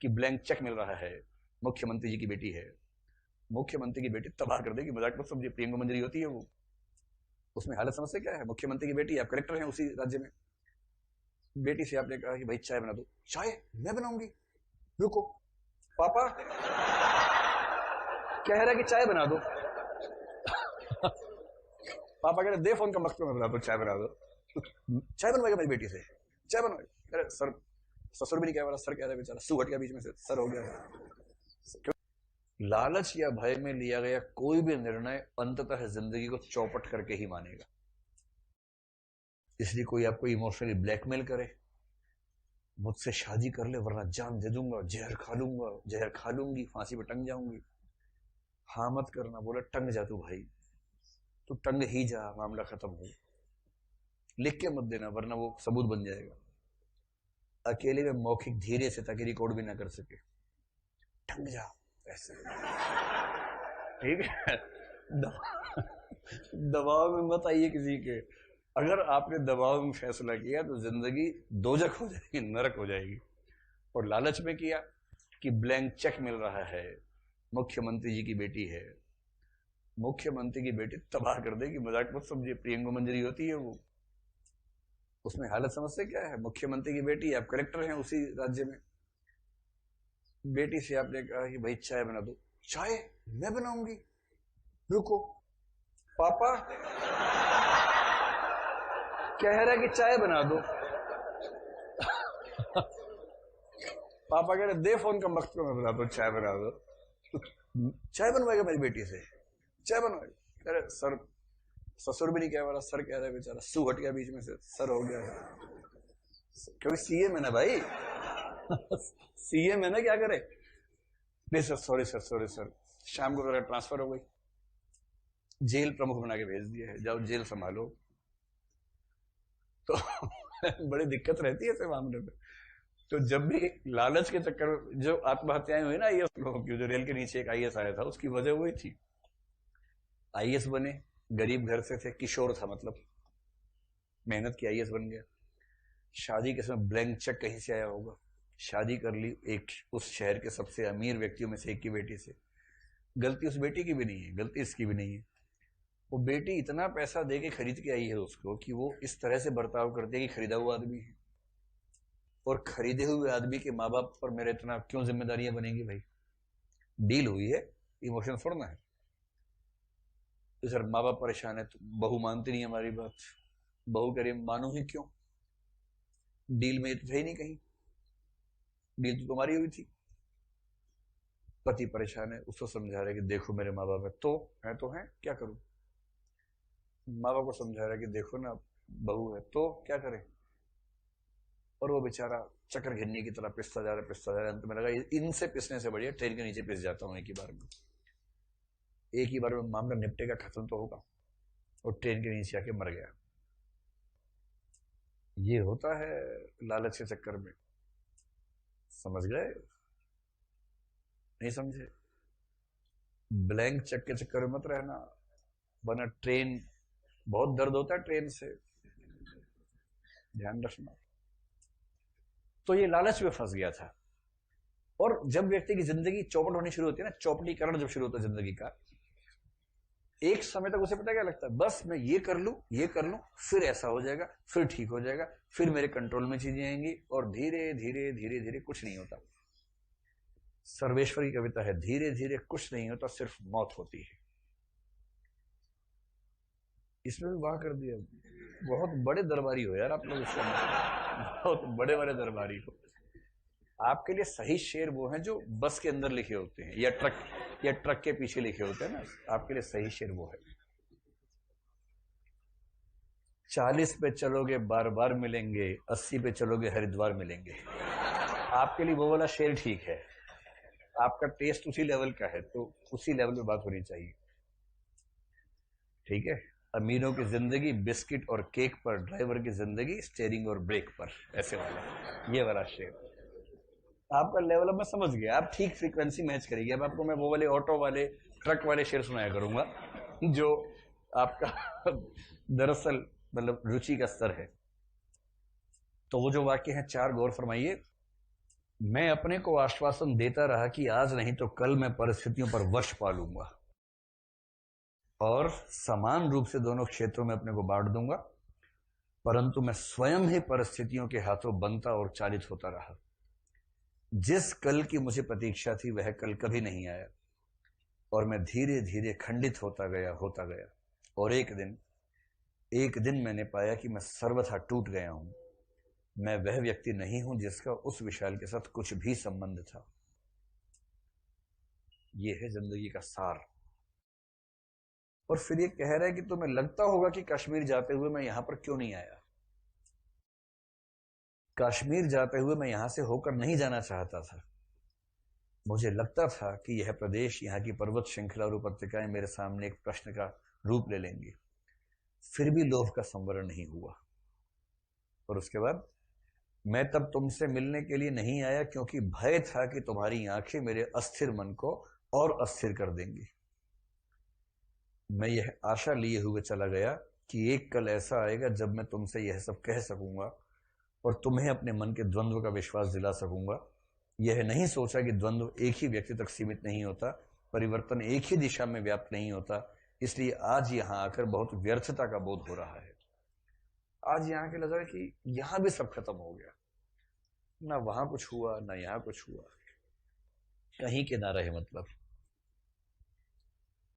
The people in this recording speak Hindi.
कि ब्लैंक चेक मिल रहा है, मुख्यमंत्री जी की बेटी है, मुख्यमंत्री की बेटी तबाह कर देगी। मजाक मत समझिए, प्रियंका मंजरी होती है वो, उसमें हालत समझते क्या है? मुख्यमंत्री की बेटी, आप कलेक्टर हैं उसी राज्य में। बेटी से आपने कहा कि भाई चाय बना दो, चाय मैं बनाऊंगी, रुको पापा कह रहा है कि चाय बना दो। पापा कह रहे दे फोन का मख्त में बना दो, चाय बना दो। चाय बनवाएगा मेरी बेटी से, चाय बनवाएगा। अरे सर, ससुर भी नहीं कह रहा, सर कह रहा है बेचारा, सू हट गया बीच में से, सर हो गया। लालच या भय में लिया गया कोई भी निर्णय अंततः जिंदगी को चौपट करके ही मानेगा। इसलिए कोई आपको इमोशनली ब्लैकमेल करे, मुझसे शादी कर ले वरना जान दे दूंगा, जहर खा लूंगा, जहर खा लूंगी, फांसी पे टंग जाऊंगी, हाँ मत करना। बोला टंग जा तू भाई, तू टंग ही जा, मामला खत्म हो। लिख के मत देना वरना वो सबूत बन जाएगा। अकेले में मौखिक धीरे से, ताकि रिकॉर्ड भी ना कर सके, टंग जा ऐसे, ठीक है। दबाव में मत आइए किसी के। अगर आपने दबाव में फैसला किया तो जिंदगी दोजख हो जाएगी, नरक हो जाएगी। और लालच में किया कि ब्लैंक चेक मिल रहा है, मुख्यमंत्री जी की बेटी है, मुख्यमंत्री की बेटी तबाह कर देगी। मजाक मत समझिए, प्रियंका मंजरी होती है वो, उसमें हालत समझते क्या है? मुख्यमंत्री की बेटी, आप कलेक्टर हैं उसी राज्य में। बेटी से आपने कहा कि भाई चाय बना दो, चाय मैं बनाऊंगी, रुको पापा कह रहा है कि चाय बना दो। पापा कह रहे दे फोन का मख्त में बना दो, चाय बना दो। चाय बनवाएगा मेरी बेटी से, चाय बनवाएगा। अरे सर, ससुर भी नहीं कह रहा, सर कह रहा है बेचारा, सू हट गया बीच में से, सर हो गया। क्योंकि सीएम है ना भाई, सीएम है ना, क्या करे। नहीं sir, sorry sir, sorry sir, शाम को मेरा ट्रांसफर हो गई, जेल प्रमुख बना के भेज दिया है, जाओ जेल संभालो। तो बड़ी दिक्कत रहती है ऐसे मामले में। तो जब भी लालच के चक्कर में जो आत्महत्याएं हुई ना आईएएस लोगों की, जो रेल के नीचे एक आईएएस आया था, उसकी वजह वही थी। आईएएस बने, गरीब घर से थे, किशोर था मतलब, मेहनत की आईएएस बन गया। शादी के समय ब्लैंक चेक कहीं से आया होगा, शादी कर ली एक उस शहर के सबसे अमीर व्यक्तियों में से एक की बेटी से। गलती उस बेटी की भी नहीं है, गलती इसकी भी नहीं है। वो बेटी इतना पैसा दे के खरीद के आई है उसको कि वो इस तरह से बर्ताव करती है कि खरीदा हुआ आदमी है। और खरीदे हुए आदमी के माँ बाप पर मेरे इतना क्यों जिम्मेदारियां बनेंगी भाई? डील हुई है, इमोशन छोड़ना है। तो सर माँ बाप परेशान है तो बहू मानती नहीं हमारी बात, बहू कह रही मानो ही क्यों, डील में तो थे ही नहीं कहीं, डील तो तुम्हारी हुई थी। पति परेशान है, उसको समझा रहा है कि देखो मेरे माँ बाप है तो है, क्या करूं। माँ बाप को समझा रहा है कि देखो ना बहू है तो क्या करें। और वो बेचारा चक्कर घिन्नी की तरह पिसता जा रहा है। अंत में लगा इनसे पिसने से बढ़िया ट्रेन के नीचे पिस जाता हूं, एक ही बार में मामला निपटेगा, खत्म तो होगा। और ट्रेन के नीचे आके मर गया। ये होता है लालच के चक्कर में। समझ गए? नहीं समझे? ब्लैंक चेक के चक्कर में मत रहना, वरना ट्रेन, बहुत दर्द होता है ट्रेन से, ध्यान रखना। तो ये लालच में फंस गया था। और जब व्यक्ति की जिंदगी चौपट होनी शुरू होती है ना, चौपटीकरण जब शुरू होता है जिंदगी का, एक समय तक उसे पता क्या लगता है, बस मैं ये कर लूं, फिर ऐसा हो जाएगा, फिर ठीक हो जाएगा, फिर मेरे कंट्रोल में चीजें आएंगी। और धीरे धीरे धीरे धीरे कुछ नहीं होता। सर्वेश्वर की कविता है, धीरे धीरे कुछ नहीं होता, सिर्फ मौत होती है। इसमें भी वाह कर दिया। बहुत बड़े दरबारी हो यार आप लोग, इसमें बहुत बड़े बड़े दरबारी हो। आपके लिए सही शेर वो हैं जो बस के अंदर लिखे होते हैं, या ट्रक के पीछे लिखे होते हैं ना। आपके लिए सही शेर वो है, 40 पे चलोगे बार बार मिलेंगे, 80 पे चलोगे हरिद्वार मिलेंगे। आपके लिए वो वाला शेर ठीक है। आपका टेस्ट उसी लेवल का है, तो उसी लेवल पे बात होनी चाहिए, ठीक है। अमीरों की जिंदगी बिस्किट और केक पर, ड्राइवर की जिंदगी स्टीयरिंग और ब्रेक पर, ऐसे वाला, ये वाला शेर। आपका लेवल अब मैं समझ गया, आप ठीक फ्रीक्वेंसी मैच करेगी। अब आपको मैं वो वाले ऑटो वाले, ट्रक वाले शेर सुनाया करूंगा जो आपका दरअसल मतलब रुचि का स्तर है। तो वो जो वाक्य है 4 गौर फरमाइए। मैं अपने को आश्वासन देता रहा कि आज नहीं तो कल मैं परिस्थितियों पर वश पा लूंगा और समान रूप से दोनों क्षेत्रों में अपने को बांट दूंगा, परंतु मैं स्वयं ही परिस्थितियों के हाथों बनता और चालित होता रहा। जिस कल की मुझे प्रतीक्षा थी वह कल कभी नहीं आया और मैं धीरे धीरे खंडित होता गया और एक दिन मैंने पाया कि मैं सर्वथा टूट गया हूं। मैं वह व्यक्ति नहीं हूं जिसका उस विशाल के साथ कुछ भी संबंध था। यह है जिंदगी का सार। और फिर ये कह रहा है कि तुम्हें लगता होगा कि कश्मीर जाते हुए मैं यहां पर क्यों नहीं आया। कश्मीर जाते हुए मैं यहां से होकर नहीं जाना चाहता था। मुझे लगता था कि यह प्रदेश, यहाँ की पर्वत श्रृंखला और उपत्यकाएं मेरे सामने एक प्रश्न का रूप ले लेंगी। फिर भी लोभ का संवरण नहीं हुआ। और उसके बाद, मैं तब तुमसे मिलने के लिए नहीं आया क्योंकि भय था कि तुम्हारी आंखें मेरे अस्थिर मन को और अस्थिर कर देंगी। मैं यह आशा लिए हुए चला गया कि एक कल ऐसा आएगा जब मैं तुमसे यह सब कह सकूंगा और तुम्हें अपने मन के द्वंद्व का विश्वास दिला सकूंगा। यह नहीं सोचा कि द्वंद्व एक ही व्यक्ति तक सीमित नहीं होता, परिवर्तन एक ही दिशा में व्याप्त नहीं होता। इसलिए आज यहां आकर बहुत व्यर्थता का बोध हो रहा है। आज यहां के लग रहा है कि यहां भी सब खत्म हो गया, ना वहां कुछ हुआ ना यहां कुछ हुआ, कहीं के ना रहे मतलब।